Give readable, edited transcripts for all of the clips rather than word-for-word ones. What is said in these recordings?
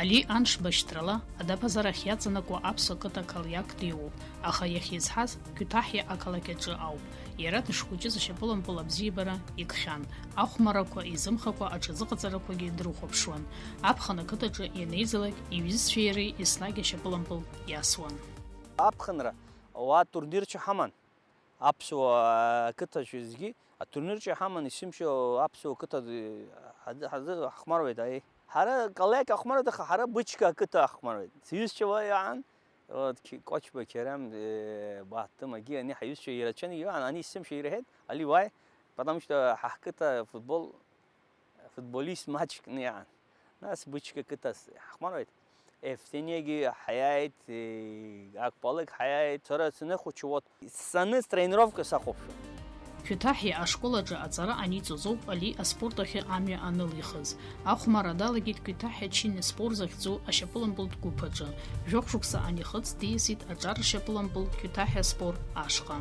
Али аншбашьҭрала адаԥазарахь иаҵанакуа аԥсуа қыҭа қалиақ диоуп, аха иахьизҳаз Кәиҭаҳиа ақалақь аҿы ауп. Иара дышхәыҷыз ашьапылампыл абзиабара икхьан, ахәмарақәа изымхакәа аҽазыҟаҵарақәагьы дрыхәаԥшуан. Аԥхын ақыҭаҿы ианеизалак иҩызцәеи иареи еснагь ашьапылампыл иасуан. Аԥхынра уа турнирчы ҳаман. Аԥсуа ақыҭаҿы зегьы атурнирчы ҳаман, есымша аԥсуа қыҭа ҳахәмаруеит. Ҳара қалиақ ҳахәмаруеит, аха ҳара Бычка ақыҭа ҳахәмаруеит. Сҩызцәа иаан, Кочба Керем, Баҳтымагьы, ани ҳаиҩызцәа ирацәаны иаан, ани есымша ираҳеит, али уаи, потому что ҳақыҭа футболист маҷкны иаан. Нас Бычка ақыҭа ҳахәмаруеит. Ефтенегьы ҳаиааит, Ақпалык ҳаиааит, сара саныхәыҷуа саныз тренировка сахәаԥшуан. Кәиҭаҳиа ашкол аҿы аҵара аниҵоз ауп Али аспорт ахьы амҩа анылихыз. Ахәмара далагеит Кәиҭаҳиа ачынни спор захьӡу ашьапылампылтә гәыԥ аҿы. Жәохә шықәса анихыҵ диасит аҿар ашьапылампыл Кәиҭаҳиа спор ашҟа.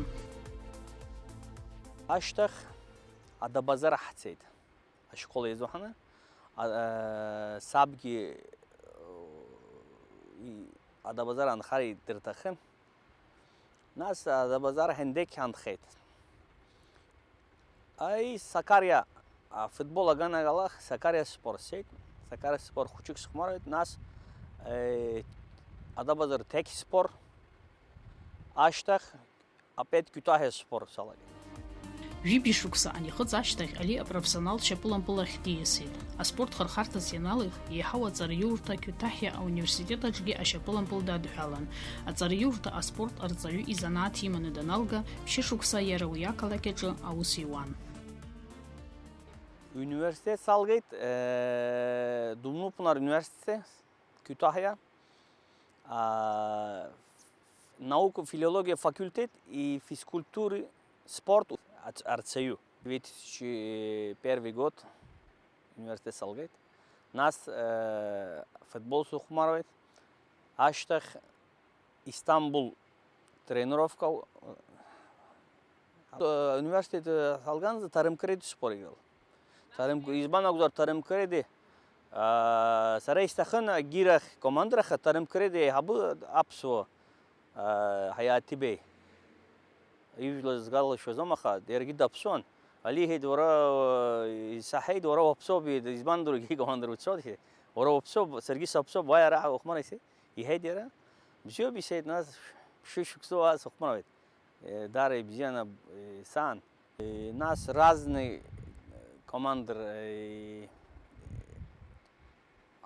Ашьҭахь адабазар ҳцеит. Ашкол еизуҳаны. Сабгьы адабазар анхар дырҭахын. Нас адабазар ҳендеқь ҳанхеит. Сакария футбол аганагалах, Сакария спор сеит. Сакария спор хучук схмарует. Нас адабазар тек спор. Ашьҭахь опять Кәиҭаҳиа спор салагеит. Жәибжь шықәса анихыҵ ашьҭахь Али апрофессионалтә шьапылампыл ахь диасит. Аспорт хырхарҭас ианалих, еиҳау аҵараиурҭа Кәиҭаҳиа ауниверситет аҿгьы ашьапылампыл дадҳәалан. Аҵараиурҭа аспорт арҵаҩы изанааҭ иманы даналга, ԥшьышықәса иара уи ақалақь аҿы аус иуан. Университет салгеит, Думнупнар университет, Кәиҭаҳиа, наука, филология факультет и физкультуры, спорт арцею. 2001 год университет салгеит. Нас футбол сухмарует. Ашьҭахь Истанбул тренировка. Университет салганза тарымкреди спор играл. Избанагузар тарымкреди. Сара истахын гирах командраха тарымкреди хабы аԥсуа ҳаиаҭибеи. Ижәлаз гала шәазомаха, иаргьы даԥсуан. Али иҳәеит, уара исаҳаит, уара уаԥсоуп, избандыр егьи командир уцәоит, уара уаԥсоуп, саргьы саԥсоуп, уааи араҟа ухәмара исеит. Иҳәеит иара, бзиоуп исеит, нас ԥшьышықәса сухәмаруеит. Дара ибзианы саан. Нас разный командир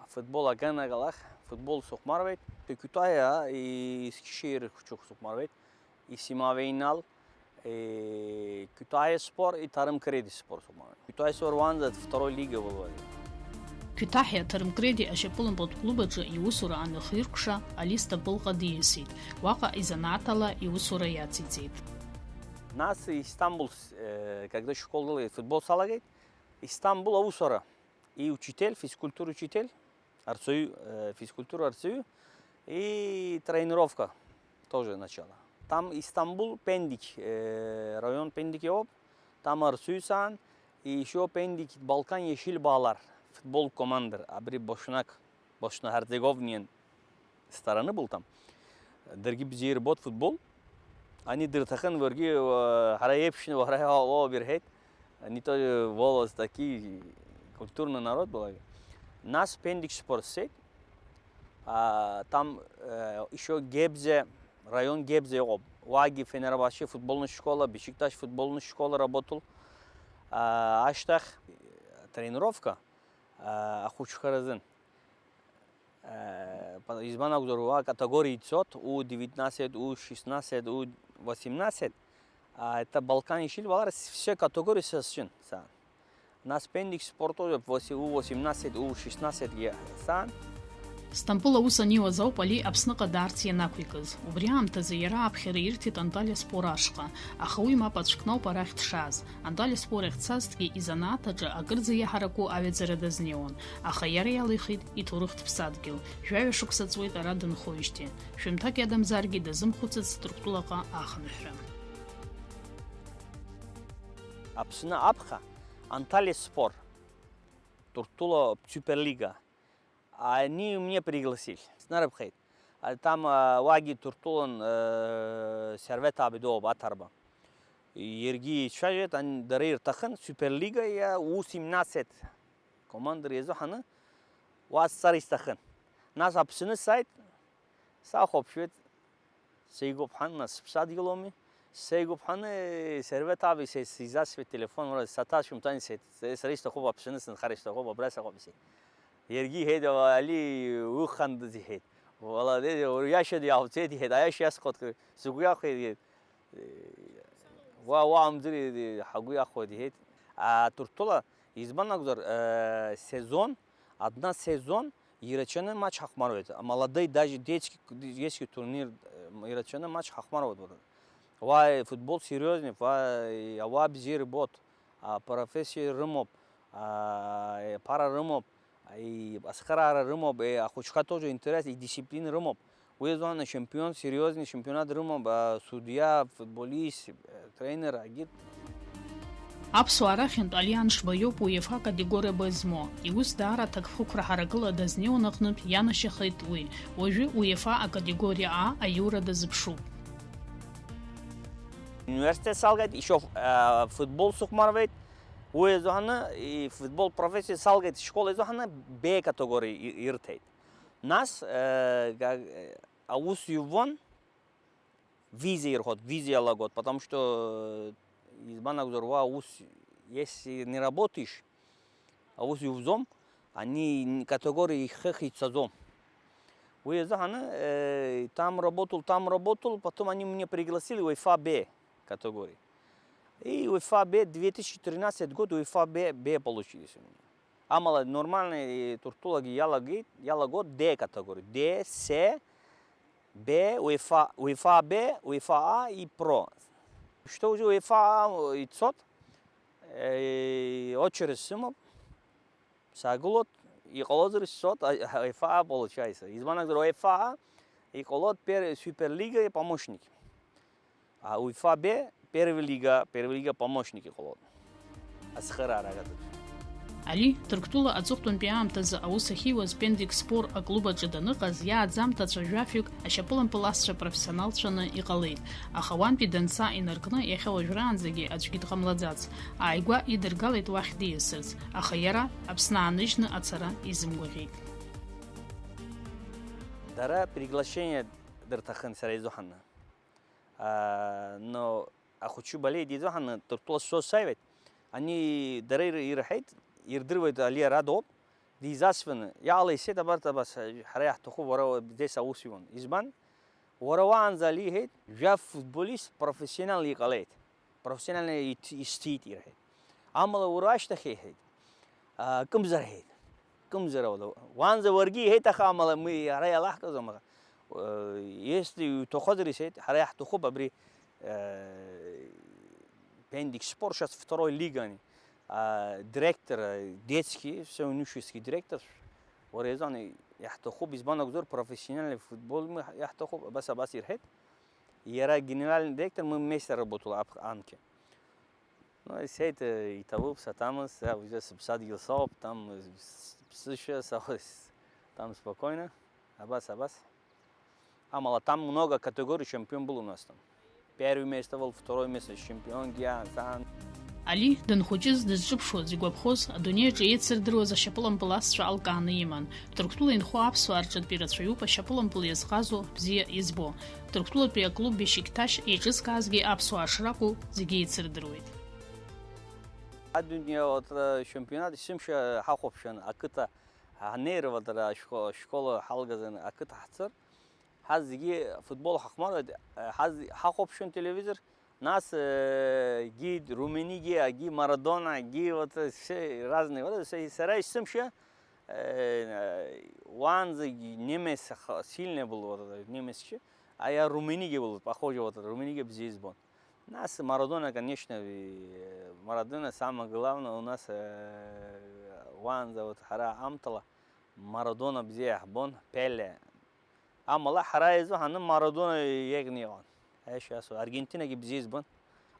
футбол аганагалах, футбол сухәмаруеит. Кәиҭаҳиа Ескишehir хучук сухәмаруеит. Исимавейнал Кәиҭаҳиа спор и Тарымкреди спор сухәмаруеит. Кәиҭаҳиа спор уанӡа второй лига был. Кәиҭаҳиа Тарымкреди ашьапылампылтә клуб аҿы иусура анахиркәша Али Стамбулҟа диасит. Уаҟа изанааҭала иусура иациҵеит. Нас Истанбул, когда школа футбол салагеит, Истанбул аусура и учитель, физкультура учитель, физкультура арцею и тренировка тоже начало. Там Истанбул, Пендик, район Пендик Европ, там Арсуйсан, и еще Пендик, Балкан, Ешил Балар, футбол командир, Абри Бошнак, Бошно-Херцеговинен стороны был там. Дорогие бзии работ футбол, они дыртахан варги хараевщины, вараяо берхет, они тоже волос такие, культурный народ был. Нас Пендик спорт сеть, там еще Гебзе, район Гебзе, Ваги, Фенербахче, футбольная школа, Бешикташ, футбольная школа работал. Ашьҭахь тренировка, Ахучхаразын. Избанагузар категории ЦОТ, У-19, У-16, У-18. Это Балкан и Шильбалар, все категории сосчен. Нас Пендик спорт тоже У-18, У-16 сан. Стамбул аус аниуаз ауп Али Аԥсныҟа даарц ианақәикыз. Убри аамҭазы иара аԥхьара ирҭеит Анталиа спор ашҟа, аха уи мап ацәкны ауп арахь дшааз. Анталиа спор ахь дцазҭгьы изанааҭ аҿы акырӡа иаҳараку аҩаӡара дазнеиуан, аха иара иалихит иҭоурыхтә ԥсадгьыл. Жәаҩа шықәса ҵуеит ара дынхоижьҭеи. Шәымҭак иадамзаргьы дазымхәыцыц Ҭырқәтәылаҟа ахынҳәра. Аԥсны аԥха Анталиа спор, Ҭырқәтәыла Суперлига. они меня пригласили. Снарабхейт. Там ваги туртулан сервет абидо батарба. Ерги шажет ан дарир тахан Суперлига я U17 команда резо хана вас саристахан. Нас апсыны сайт сахоп швет сейгоп хан нас садиломи сейгоп хан сервет аби се сизас ве телефон ора саташум тани се сариста хоп апсыны сын хариста хоп абраса хоп се. Ерги хед али ухан ди хед. Вала де яша ди авте ди хед яша ясхот сугуя хед. وا амдри хагуя ходи хед. Туртула избан нагзар сезон одна сезон ирачаны матч хахмаровет. Молодой даже детский турнир ирачаны матч хахмаровет. Ва футбол серьезный, ва бзир бот, профессия рымоп, пара рымоп, и асхара рымоп, ахучка тоже интерес, и дисциплина рымоп. Уездон чемпион серьезный, чемпионат рымоп, судья, футболист, тренер, агит. Аԥсуаа арахьынтә алиан шбаиоуп УЕФА категориа бызмо. Иус даара аҭакфықәра ҳаракыла дазнеиуан аҟнытә ианашьахеит уи. Уажәы УЕФА акатегориа А аиура дазыԥшуп. Университет салгает, еще футбол сухмарвет. Уездон и футбол профессия салгает, школа уездон Б категории иртейт. Нас аус ювон визе ирхот, визе алагот, потому что избан агзорва аус, если не работаешь, аус ювзом, они категории хехицазом. Уездон там работал, потом они меня пригласили в УЕФА Б категории. И УЕФА Б 2013 год УЕФА Б получились у меня. Амала нормальный туртулаги яла год Д категории. Д, С, Б, УЕФА Б, УЕФА А и ПРО. Что уже УЕФА А и ЦОТ, очередь сымов, саглот, и колодер ЦОТ, УЕФА А получается. Избанак УЕФА А и колод Суперлига и помощники. А УЕФА Б первая лига помощники колод. Асхара рагат. Али Тырктула аҵыхәтәантәи аамҭазы аус ахьиуаз Пендик спор аклуб аҿы даныҟаз иааӡамҭацәа жәафҩык ашьапылампыласцәа профессионалцәаны иҟалеит. Аха уантәи данца инаркны иахьа уажәраанӡагьы аӡәгьы дҟамлаӡац. Ааигәа идыргалеит уахь диасырц, аха иара Аԥсны ааныжьны ацара изымгәаӷьит. Дара приглашение дырҭахын сара изоҳаны. Но ахәыҷы балеит изоҳаны Тырктула сосаивет. Они дара ирҳаит يردروا عليه رادوب دي زاسفن يا علي سيدا برتا بس حريح تخو ورا بديس اوسيون ازبان ورا وان زالي هيت جاف فوتبوليست بروفيسيونال يقاليت بروفيسيونال يستيت يرهيت عمل وراش تخي هيت كم زر هيت كم زر ولا وان زورجي هيت خامل مي حريح لاحظ زما يستي تخدري سيت حريح تخو ببري Пендик спор сейчас второй лига. Директор детский, все юношеский директор. وريزاني يحتخو بيزبان أقدر профессиональный футбол мы يحتخو بس يرهد. يرى جنرال ديرектор мы вместе работали анке. Ну и все это и того сатамас, уже садил соп, там слыша, там спокойно, абас. Амала там много категорий чемпион был у нас там. Первый место был, второй место чемпион, гиан. Али данхәыҷыз дызҿыԥшуаз игәаԥхоз адунеи аҿы еицырдыруаз ашьапылампыласцәа алкааны иман. Тырктула инхо аԥсуаа рҿынтәи рацәаҩуп ашьапылампыл иазҟазо бзиа избо. Тырктулатәи аклуб Бешикташ еиҿызкаазгьы аԥсуаа шракәу зегьы еицырдыруеит. Адунеи чемпионат сымша ҳахәаԥшын ақыҭа ҳанеирвадара ашкола ҳалгазан ақыҭа ҳцар. Ҳаз зегьы футбол ҳахмаруеит, ҳахәаԥшын телевизор. Нас ги Румыниги, ги Марадона, ги вот все разные. Вот сарай сымша ванзы немец сильный был вот немецкий, а я Румыниги был похож вот Румыниги здесь был. Нас Марадона, конечно, Марадона самое главное у нас ванза вот хара амтала Марадона бзе бон Пеле. Амала хара изо ханım Марадона ягниван. Сейчас Аргентина gibi бзиз бун.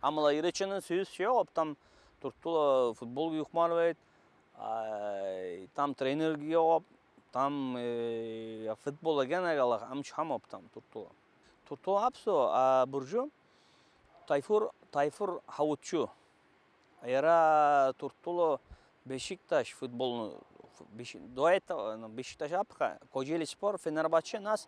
Амала иреченин сөз yok. Там Туртула футбол юхмарвет. Там тренер yok. там футбол агенагалах амч хамоп там туртула. Туртула апсо а буржу Тайфур Хавутчу. Era Turtulo Beşiktaş futbolunu до этого Beşiktaş apka Kocaeli Spor Fenerbahçe нас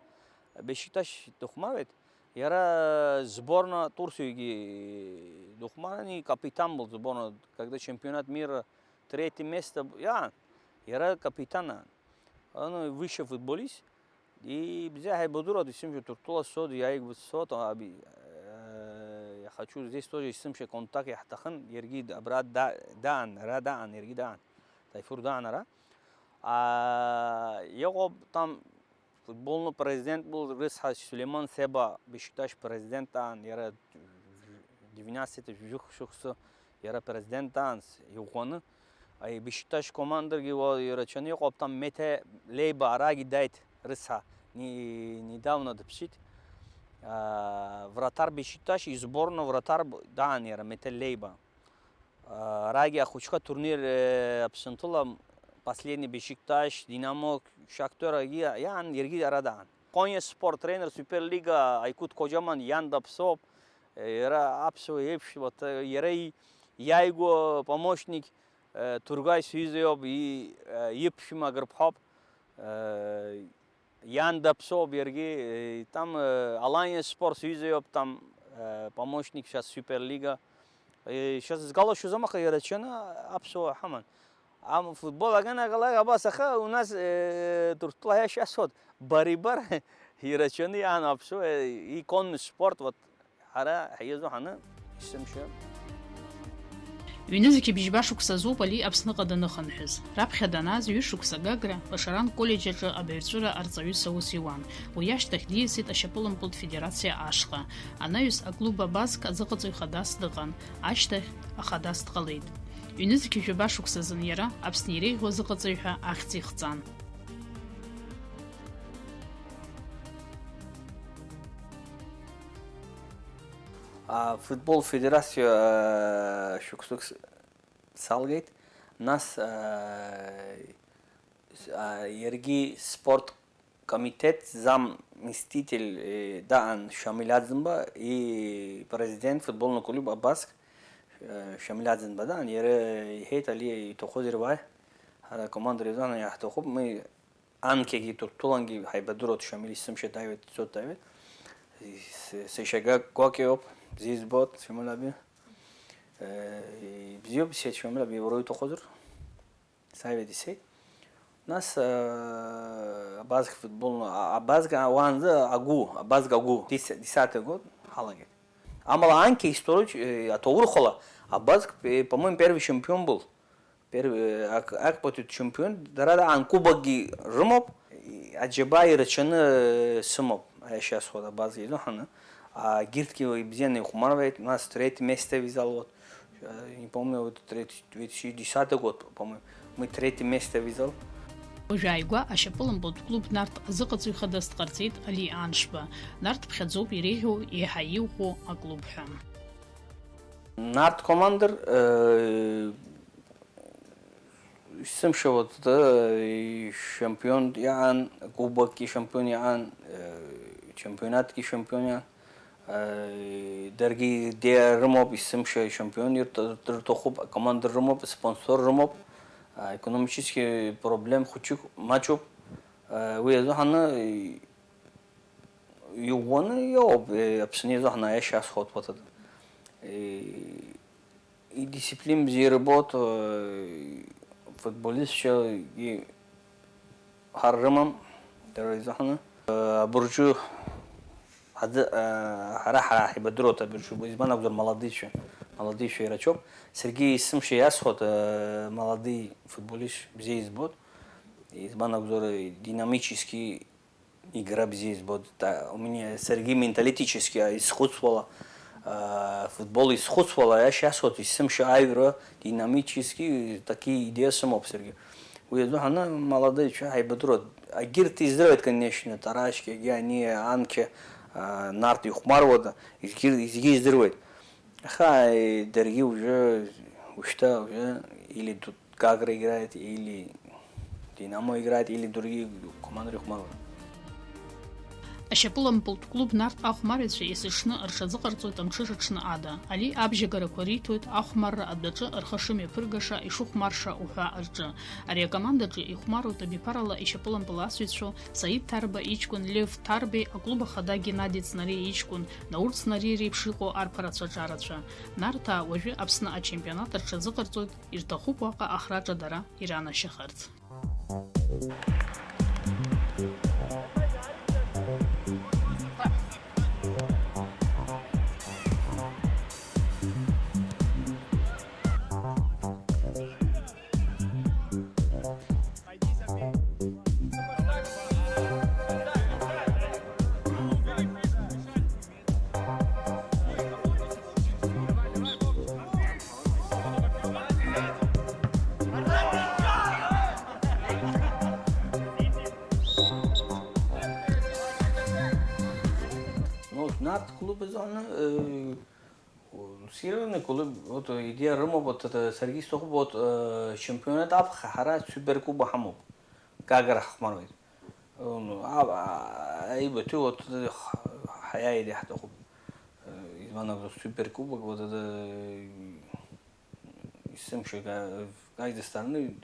Beşiktaş духмавет. Era сборная Турции духмани капитан был сборной, когда чемпионат мира третье место. Era капитана. Он выше футболист. И бзя хайбудура дисим что Туртула сод я их сод аби я хочу здесь тоже дисим что контакт я тахан ерги брат дан радан ерги дан Тайфур дан ара. Его там футбольный президент был Рысха Сулейман Себа Бешикташ президентан era 19 жухшухсо era президентан юхоны. Ай Бешикташ командир его ерачани его там мете лейба араги дайт Рысха недавно допшит. Вратар Бешикташ и сборная вратар дан era мете лейба. Раги ахучка турнир абсентула последний Бешикташ, Динамо, Шахтер, ян ерги арадан. Коня спорт тренер Суперлига Айкут Коджаман ян дапсоп, era апсо епш вот ерей я его помощник Тургай Сюзеоб и епшима грбхоп ян дапсоп ерги там Алания спорт Сюзеоб там помощник сейчас Суперлига. Сейчас с галошу замаха ерачена апсо хаман. Ам футбол агенагалага басаха у нас Туртула я сейчас вот барибар ерачени ан апсо и конный спорт вот ара хайзу хана исемше. Ҩнызқьи бжьба-шықәса азоуп али Аԥсныҟа даныхынҳәыз. Раԥхьа данааз ҩышықәса Гагра Башаран коллеџь аҿы абаҩрҵәыра арҵаҩыс аус иуан. Уи ашьҭахь диасит ашьапылампылтә федерациа ашҟа. Анаҩс аклуб абазк аӡыҟаҵаҩ хадас дыҟан. Ашьҭахь ахадас дҟалеит. Ҩнызқьи жәаба-шықәса азын иара Аԥсны иреиӷьу азыҟаҵаҩ ҳәа ахьӡ ихҵан. Футбол федерация шуксук салгейт нас ерги спорт комитет заместитель даан Шамиладзинба и президент футбольного клуба Абаск Шамиладзинба даан ере хейт али тохозирвай ара команда резана я тохоб мы анкеги туртуланги хайбадурот Шамилисим шедайвет сотайвет сешага кокеоп здесь бот шамилаби бзиоб сет шамилаби еврой тохозир сайведи сет нас базк футбол базк ванза базк агу 10-й год халагет амала анке историч атовур хола базк по-моему первый чемпион был первый акпотит чемпион дарада анкубаги рымоп аджабай рачаны сымоп сейчас хода базк изохана Гиртки бзены хумарвает, у нас третье место взял, вот, не помню, вот 2010 год, по-моему, мы третье место взял. Ожайгва ашьапылампылтә клуб нарҭ азыҟаҵаҩ хадас дҟарҵеит Али Аншба. Нарҭ ԥхьаӡоуп иреиӷьу еиҳа иӷәӷәоу аклуб ҳәа. Нарҭ командир сымша вот чемпион яан, кубок чемпион яан, чемпионат чемпион яан. Дорогие де Рымоп исымша чемпион тохуб команда Рымоп спонсор Рымоп экономический проблем хочук мачуп уезу хана ювоны ёб абсонезу хана я сейчас ход вот это и дисциплин бзи работ футболист еще и харрымам дорогие хана буржу хара хибадрота биршу изман обзор молодой еще игрочок Сергей Сымши ясхот молодой футболист бзейс бот изман обзор динамический игра бзейс бот у меня Сергей менталитически исходствовала футбол исходствовала я сейчас вот Сымши айгра динамически такие идеи самоп Сергей уезду она молодой еще хибадрот а гирт издрает конечно тарашки я не анке нарт и хумарвода издирвает. Хай дорогие уже или тут Гагра играет, или Динамо играет или другие команды Юхмарова. Ашьапылампылтә клуб нарҭ ахәмарҩцәа есыҽны рҽазыҟарҵоит амҽышаҽны ада. Али абжьагарақәа риҭоит ахәмарра адәаҿы рхы шымҩаԥыргаша ишыхәмарша уҳәа рҿы. Ари акомандаҿы ихәмаруеит абиԥарала ишьапылампыл асыҩцәоу Саид Ҭарба иҷкәын Лев Ҭарбеи, аклуб ахада Геннади Цнариа иҷкәын Наур Цнариа реиԥш иҟоу арԥарацәа ҿарацәа. Нарҭаа уажәы Аԥсны ачемпионат рҽазыҟарҵоит, ирҭахуп уаҟа ахраҿа дара иранашьахарц. Нарт клуб зоны сированный клуб, вот идея Рыма, вот это Сергей Стохов, вот чемпионат Абхара суперкуба Хамов, Гагара Хмаровит. Ай бету вот хая идея Хатохов. Из манов суперкубок, вот это всем что каждой страны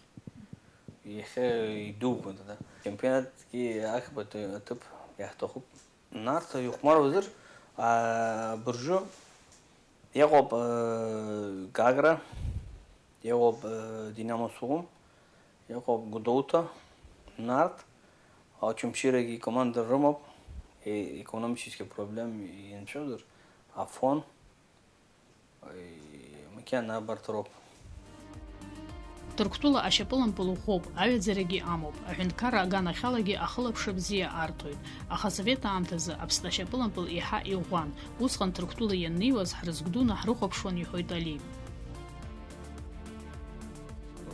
их иду вот это. Чемпионат ки ахбат тип Яхтохов. Нарт Юхмаров Буржу, Ягоб Гагра, Ягоб Динамо Сугум, Ягоб Гудоута, Нарт, а чем широки команда Ромов, и экономические проблемы и ничего, Афон, Макиана Бартроп. Ҭырқәтәыла ашьапылампыл ухоуп, аҩаӡарагьы амоуп, аҳәынҭқарра аганахьалагьы ахылаԥшра бзиа арҭоит. Аха асовет аамҭазы Аԥсны ашьапылампыл еиҳа иӷәӷәан. Усҟан Ҭырқәтәыла ианнеиуаз ҳрызгәдуны ҳрыхәаԥшуан иҳәоит Али.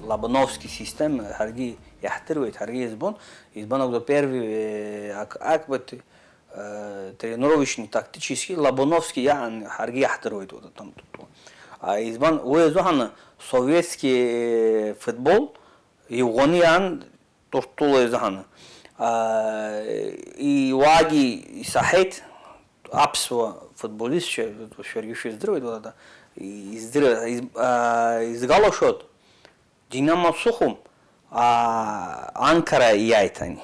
Лобановский система, ҳаргьы иаҳдыруеит, ҳаргьы избон агәҭа первый акбат тренировочный тактический Лобановский ҳаргьы иаҳдыруеит вот там. Избан уезоҳана советский футбол Югониан Тортула изоҳана. И ваги Сахет Апсва футболист швергиш издырует вот это. Изгало шот Динамо Сухум Анкара яйтани.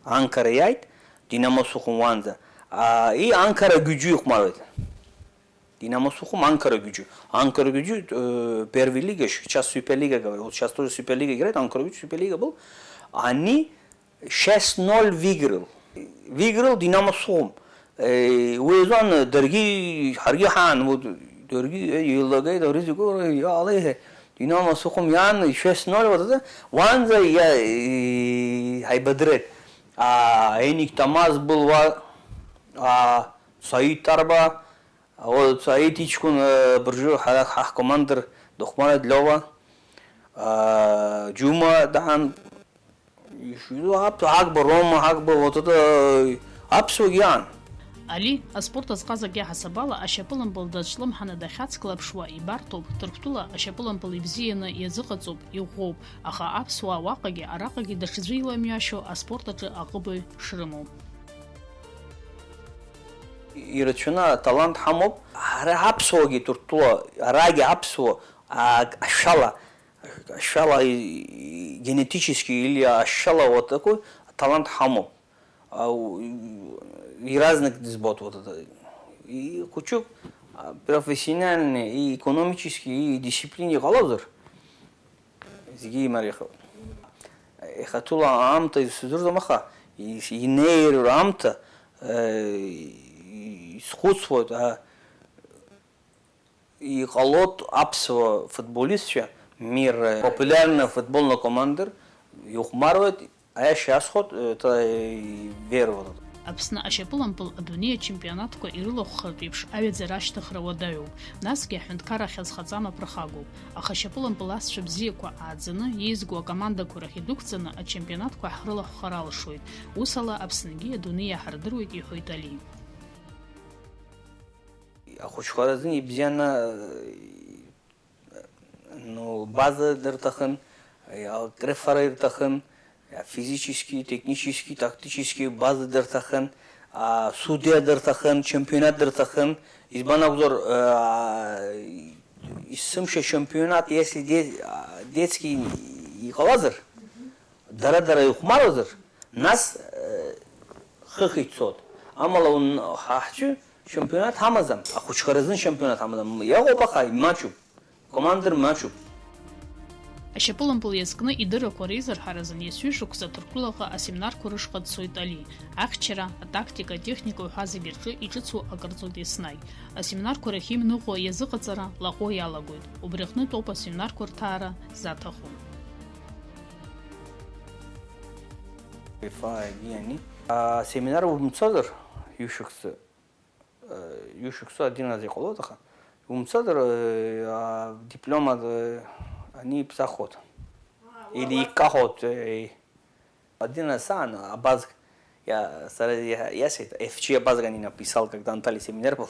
Анкара яйт Динамо Сухум ванза. И Анкара gücü Юхмарvet. Динамо Сухум Анкара gücü. Анкара gücü первая лига, сейчас Суперлига говорят. Вот сейчас тоже Суперлига играет, Анкара gücü Суперлига был. Они 6-0 выиграл. Выиграл Динамо Сухум. Уезон дорогие Харгихан, вот дорогие Юлагай, дорогие горы, я алейхе. Динамо Сухум ян 6-0 вот это. Ванза я хайбадрет. Эник Тамаз был, Саид Тарба. Вот Саид Ичкун Буржу хах командир Духмара Длова, Джума Дан, Акбар Рома, Акбар вот это Апсугян. Али аспорт азҟазагьы ҳасабала ашьапылампыл даҿлымҳаны дахьацклаԥшуа ибарҭоуп, Ҭырқәтәыла ашьапылампыл ибзианы иазыҟаҵоуп, иӷәӷәоуп, аха аԥсуаа уаҟагьы араҟагьы даҽаӡәы иламҩашьо аспорт аҿы аҟыбаҩ шрымоу. Ирацәаны талант ҳамоуп, ара аԥсуагьы Ҭырқәтәыла, арагьы аԥсуа ашәала генетически или ашәала вот такой талант ҳамоуп. И разных сбот вот это. И хочу профессиональный, и экономический, и дисциплине голозер. Зиги Марихов. Хатула амта и судурда маха. И нейр амта сходство. И холод апсо футболист, мир популярный футбольный командир. Юхмарвет, а я сейчас ход это веру. Аԥсны ашьапылампыл адунеи ачемпионатқәа ирылахәхартә еиԥш аҩаӡара ашьҭыхра уадаҩуп. Насгьы аҳәынҭқарра ахьазхаҵама ԥырхагоуп. Аха ашьапылампыл асцәа бзиақәа ааӡаны еизго акомандақәа рахь идәықәҵаны ачемпионатқәа ҳрылахәхар алшоит. Ус ала Аԥснгьы адунеи иаҳардыруеит, иҳәоит Али. Ахәыҷқәа ибзианы база дырҭахын, крыфара ирҭахын, физически, технически, тактически базы дыртахын, судья дыртахын, чемпионат дыртахын. Избанагзор исымша чемпионат, если детский халазыр, дара юхмарозыр, нас хыхитсот. Амала он хачу чемпионат хамазам, а хучхаразын чемпионат хамазам. Я обахай мачу, командир мачу. Ашьапылампыл иазкны идырақәа реизырҳаразын иасҩы шықәса Ҭырқәтәылаҟа асеминарқәа рышҟа дцоит Али. Ахьчара, атактика, атехника уҳәа зегьы рҿы иҿыцу акырҵоит Еснагь. Асеминарқәа рахь имныҟәо иазыҟаҵара лаҟәо иалагоит. Убри аҟнытә ауп асеминарқәа рҭаара заҭаху. Семинар умцадыр юшықсы один раз иҟалоит, аха умцадыр дипломат они псаход. Или кахот. Один раз базг. Я сид FG базга не написал, когда Анталий семинар был.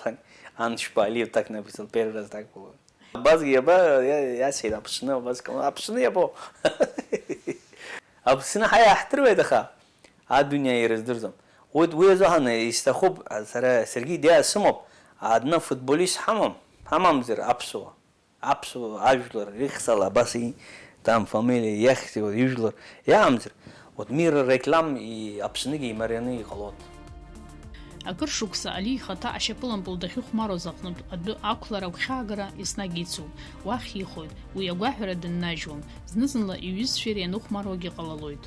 Аншпа Алиев так написал, первый раз так было. Базг я сид апшина базг. Апшина я был. Апшина хая ахтруй даха. Адуня и раздурзам. Вот вы заханы истахоб Сергей Диа Сумов. Одна футболист хамам зир апсуа. Абсолютно, ажлар, рихсала, баси, там фамилия, яхти, вот южлар, я амзер. Вот мир реклам и апсныги и маряны и холод. Акыр шықәса Али ихаҭа ашьапылампыл дахьыхәмаруаз аҟнытә адәы ақәлара агәхьаагара еснагь ицуп. Уахь ихоит, уи агәаҳәара дыннажьуам. Зны-зынла иҩызцәа ианыхәмаруагьы ҟалалоит.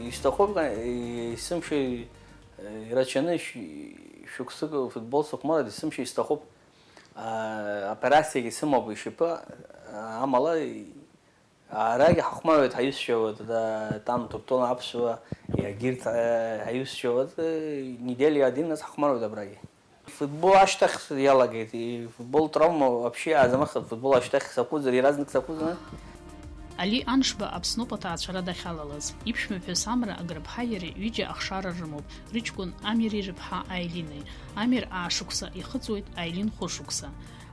Истахов исымши ирачаны шуксык футбол сокмара дисымши истахов операциягьы сымоуп ишипы амала арагьы ҳахәмаруеит ҳаҩызцәауа там Ҭырқәтәыла аԥсуа иагьырҭ ҳаҩызцәауа недели один нас ҳахәмаруеит абрагьы. Футбол ашьҭахь иалагеит, футбол травма вообще азамахт футбол ашьҭахь саҟәыҵыр, иаразнак саҟәыҵны. Али Аншба Аԥсноуп аҭаацәара дахьалалаз. Иԥшәмаԥҳәыс Амра Агрыԥҳа иареи ҩыџьа ахшара рымоуп. Рыҷкәын Амири рыԥҳа Аилини. Амир аашықәса ихыҵуеит, Аилин хәышықәса.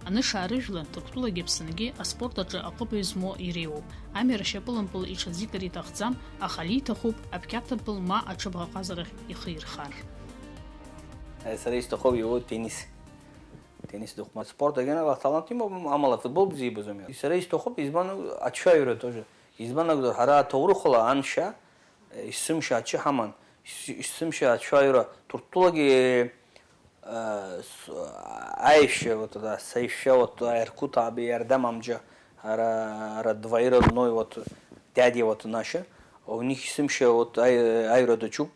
Анышаарыжәла Ҭырқәтәылагьы Аԥсынгьы аспорт аҿы аҟыбаҩ змоу иреиуоуп. Амир ашьапылампыл иҽазикыр иҭахӡам, аха Али иҭахуп аԥкьаҭампыл ма аҽыбӷаҟазарахь ихы ирхар. Сара исҭахуп иуоуит теннис. Теннис духма спорт агена талант има амала футбол бзибузум. Сара исҭахуп избан ачаҩра тоже. Избанагзар ҳара ҭоурыхла анша исымша ачы ҳаман. Исымша ачаҩра Ҭырқәтәылагьы аишьа вот да саишьа вот Иркут аби Ярдам амджа ара двоюродной вот дяди вот наши. У них исымша вот аэродочуп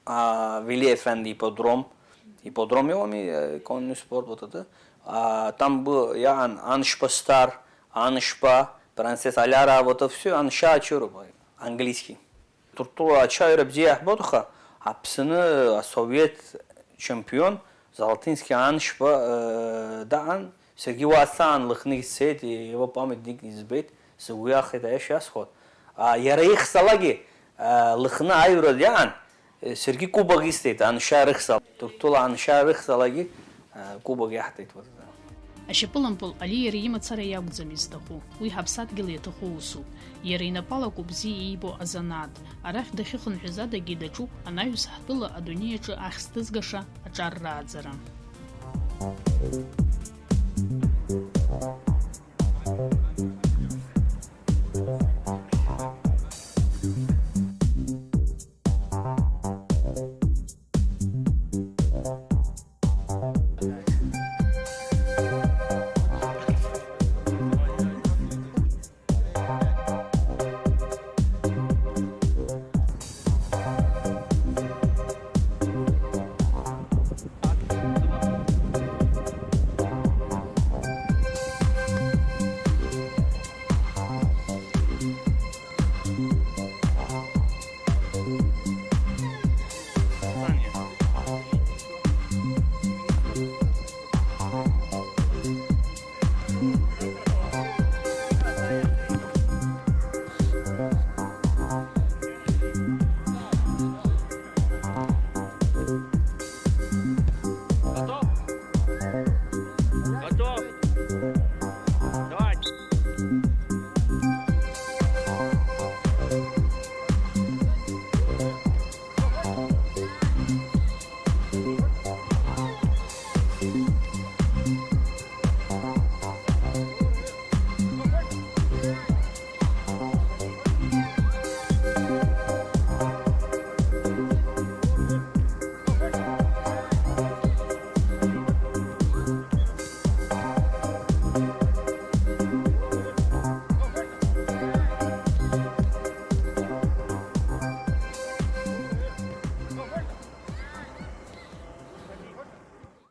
Вели Эфенди ипподром его конный спорт вот это. Там был я Аншпа Стар, Аншпа, принцесса Аляра, вот это все Анша Ачурба, английский. Ҭырқәтәыла ачаҩра бзиа ҳбоуха, Аԥсны асовет чемпион Золотинский Аншпа даан Сергей Уасан лыхны сет его памятник избит сгуяхет яшасхот. Иара ихсалаги лыхны аҩра диан Сергей кубок истеит, Анша рыхсал. Ҭырқәтәыла Анша рыхсалаги кубок иаҳҭеит. Ашьапылампыл Али иара имацара иакәӡам изҭаху, уи ҳаԥсадгьыл иаҭаху усуп. Иара инапалақәоуп бзиа иибо азанааҭ. Арахь дахьыхынҳәыз адагьы даҿуп анаҩс ҳтәыла адунеи аҿы ахьс ҭызгаша аҿаррааӡара.